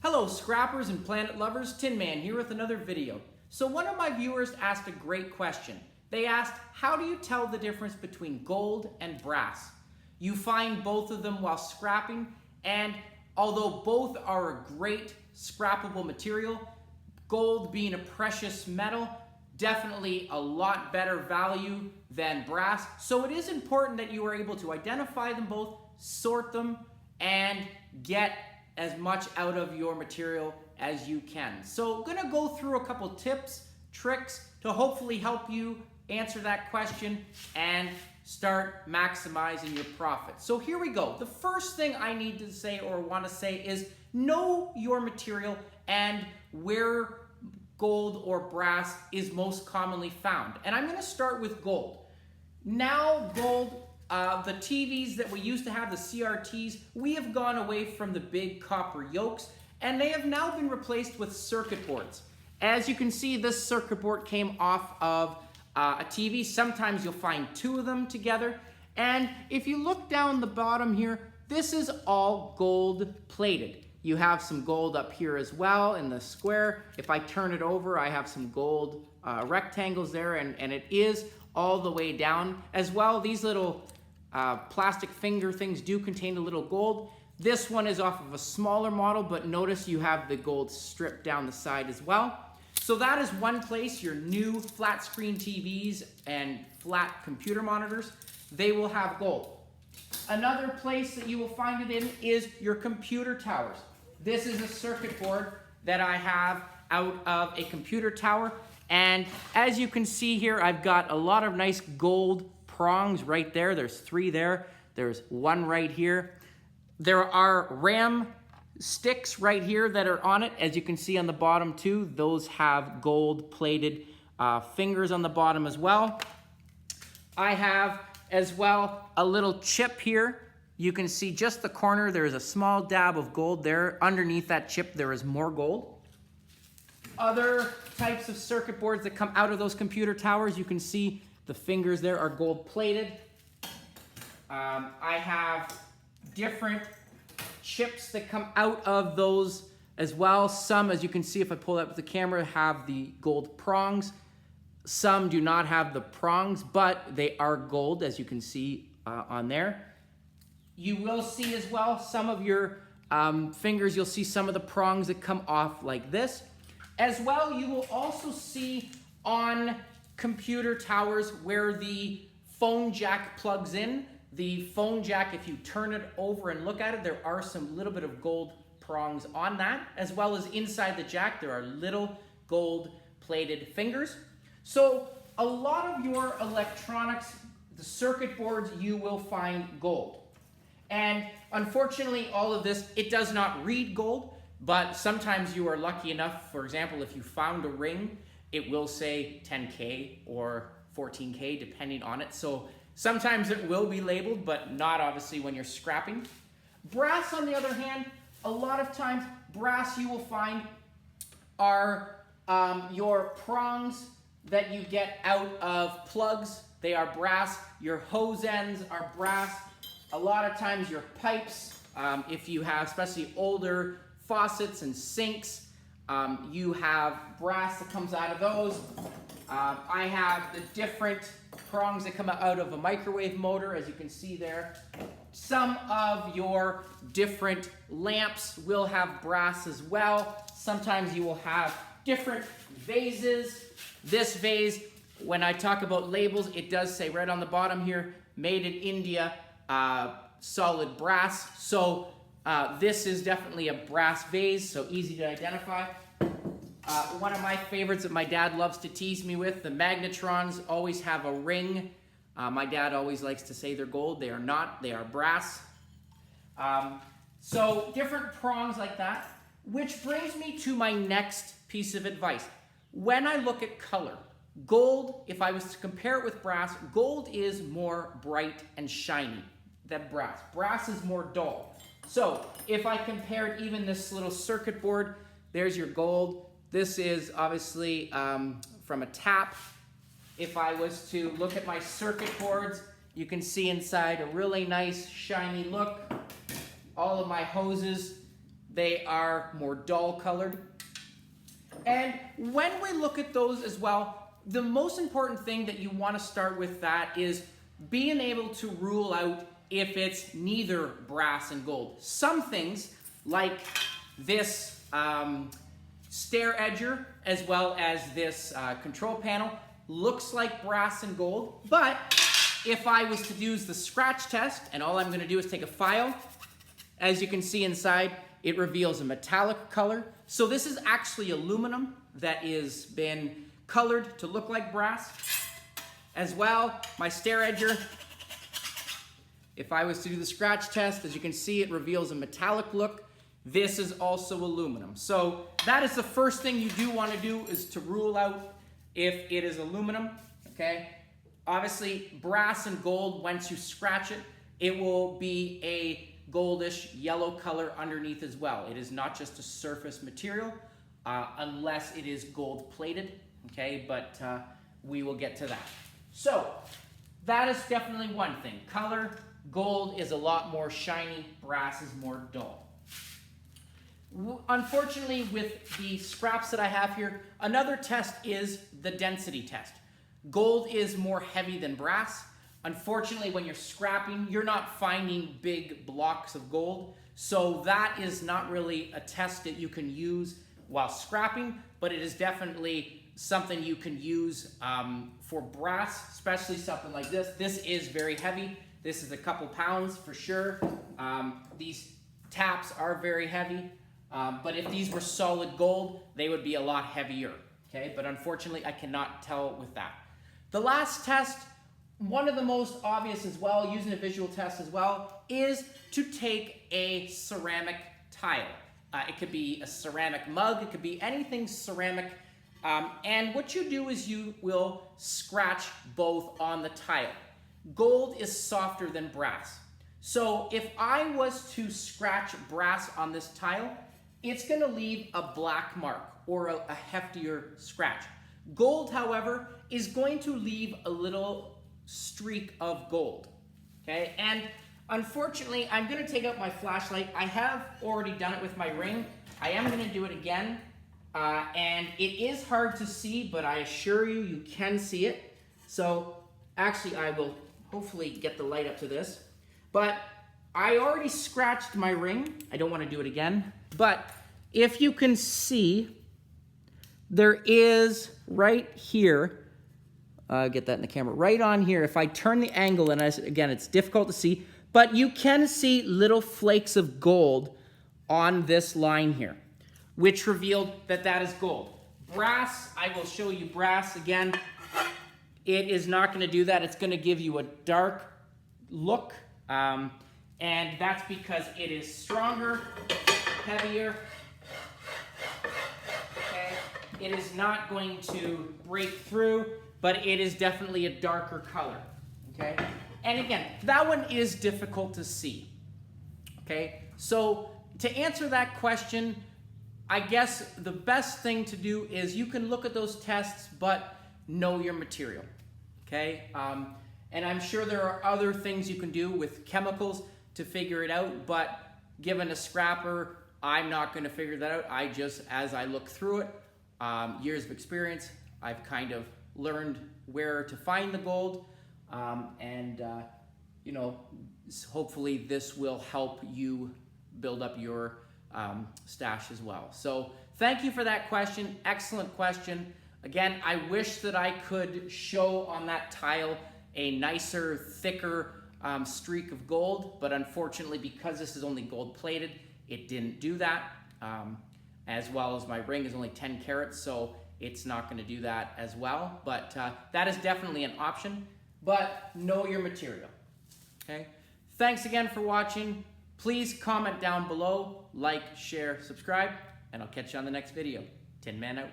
Hello scrappers and planet lovers, Tin Man here with another video. So one of my viewers asked a great question. They asked, how do you tell the difference between gold and brass? You find both of them while scrapping, and although both are a great scrappable material, gold being a precious metal, definitely a lot better value than brass. So it is important that you are able to identify them both, sort them, and get as much out of your material as you can. So I'm gonna go through a couple tips, tricks to hopefully help you answer that question and start maximizing your profit. So here we go. The first thing I need to say or want to say is know your material and where gold or brass is most commonly found. And I'm going to start with gold. Now gold, the TVs that we used to have, the CRTs, we have gone away from the big copper yokes and they have now been replaced with circuit boards. As you can see, this circuit board came off of a TV. Sometimes you'll find two of them together. And if you look down the bottom here, this is all gold plated. You have some gold up here as well in the square. If I turn it over, I have some gold rectangles there, and it is all the way down as well. These little plastic finger things do contain a little gold. This one is off of a smaller model, but notice you have the gold strip down the side as well. So that is one place, your new flat screen TVs and flat computer monitors, they will have gold. Another place that you will find it in is your computer towers. This is a circuit board that I have out of a computer tower. And as you can see here, I've got a lot of nice gold prongs right there. There's three there. There's one right here. There are RAM sticks right here that are on it. As you can see on the bottom too, those have gold plated fingers on the bottom as well. I have as well a little chip here. You can see just the corner, there is a small dab of gold there. Underneath that chip there is more gold. Other types of circuit boards that come out of those computer towers, you can see the fingers there are gold plated. I have different chips that come out of those as well. Some, as you can see if I pull that with the camera, have the gold prongs. Some do not have the prongs, but they are gold, as you can see on there. You will see as well some of your fingers, you'll see some of the prongs that come off like this. As well, you will also see on computer towers where the phone jack plugs in. The phone jack, if you turn it over and look at it, there are some little bit of gold prongs on that, as well as inside the jack, there are little gold plated fingers. So a lot of your electronics, the circuit boards, you will find gold. And unfortunately, all of this, it does not read gold, but sometimes you are lucky enough, for example, if you found a ring, it will say 10K or 14K, depending on it. So sometimes it will be labeled, but not obviously when you're scrapping. Brass, on the other hand, a lot of times, brass you will find are your prongs that you get out of plugs. They are brass. Your hose ends are brass. A lot of times your pipes, if you have especially older faucets and sinks, you have brass that comes out of those. I have the different prongs that come out of a microwave motor, as you can see there. Some of your different lamps will have brass as well. Sometimes you will have different vases. This vase, when I talk about labels, it does say right on the bottom here, made in India, solid brass. So this is definitely a brass vase, so easy to identify. One of my favorites that my dad loves to tease me with, the magnetrons always have a ring. My dad always likes to say they're gold. They are not, they are brass. So different prongs like that, which brings me to my next piece of advice. When I look at color, gold, if I was to compare it with brass, gold is more bright and shiny than brass. Brass is more dull. So if I compared even this little circuit board, there's your gold. This is obviously from a tap. If I was to look at my circuit boards, you can see inside a really nice shiny look. All of my hoses, They are more dull colored. And when we look at those as well, the most important thing that you want to start with that is being able to rule out if it's neither brass and gold. Some things, like this stair edger, as well as this control panel, looks like brass and gold, but if I was to use the scratch test, and all I'm going to do is take a file, as you can see inside, it reveals a metallic color. So this is actually aluminum that is been colored to look like brass. As well, my stair edger, if I was to do the scratch test, as you can see, it reveals a metallic look. This is also aluminum. So that is the first thing you do want to do, is to rule out if it is aluminum, okay? Obviously, brass and gold, once you scratch it, it will be a goldish yellow color underneath as well. It is not just a surface material, unless it is gold plated, okay? But we will get to that. So that is definitely one thing. Color, gold is a lot more shiny, brass is more dull. Unfortunately, with the scraps that I have here, another test is the density test. Gold is more heavy than brass. Unfortunately, when you're scrapping, you're not finding big blocks of gold. So that is not really a test that you can use while scrapping, but it is definitely something you can use for brass, especially something like this. This is very heavy. This is a couple pounds for sure. These taps are very heavy. But if these were solid gold, they would be a lot heavier, okay? But unfortunately, I cannot tell with that. The last test, one of the most obvious as well, using a visual test as well, is to take a ceramic tile. It could be a ceramic mug, it could be anything ceramic. And what you do is you will scratch both on the tile. Gold is softer than brass. So if I was to scratch brass on this tile, it's going to leave a black mark or a heftier scratch. Gold, however, is going to leave a little streak of gold, okay? And unfortunately, I'm going to take out my flashlight. I have already done it with my ring. I am going to do it again, and it is hard to see, but I assure you, you can see it. So actually, I will hopefully get the light up to this. But I already scratched my ring. I don't want to do it again. But if you can see, there is right here, get that in the camera, right on here. If I turn the angle, and again, it's difficult to see, but you can see little flakes of gold on this line here, which revealed that that is gold. Brass, I will show you brass again. It is not going to do that. It's going to give you a dark look. And that's because it is stronger, heavier, okay? It is not going to break through, but it is definitely a darker color, okay? And again, that one is difficult to see, okay? So to answer that question, I guess the best thing to do is you can look at those tests, but know your material, okay? And I'm sure there are other things you can do with chemicals to figure it out, but given a scrapper, I'm not going to figure that out. I just, as I look through it, years of experience, I've kind of learned where to find the gold, you know, hopefully this will help you build up your stash as well. So thank you for that question. Excellent question. Again, I wish that I could show on that tile a nicer, thicker streak of gold, but unfortunately, because this is only gold plated, it didn't do that, as well as my ring is only 10 carats, so it's not going to do that as well. But that is definitely an option, but know your material, okay? Thanks again for watching. Please comment down below, like, share, subscribe, and I'll catch you on the next video. Tin Man out.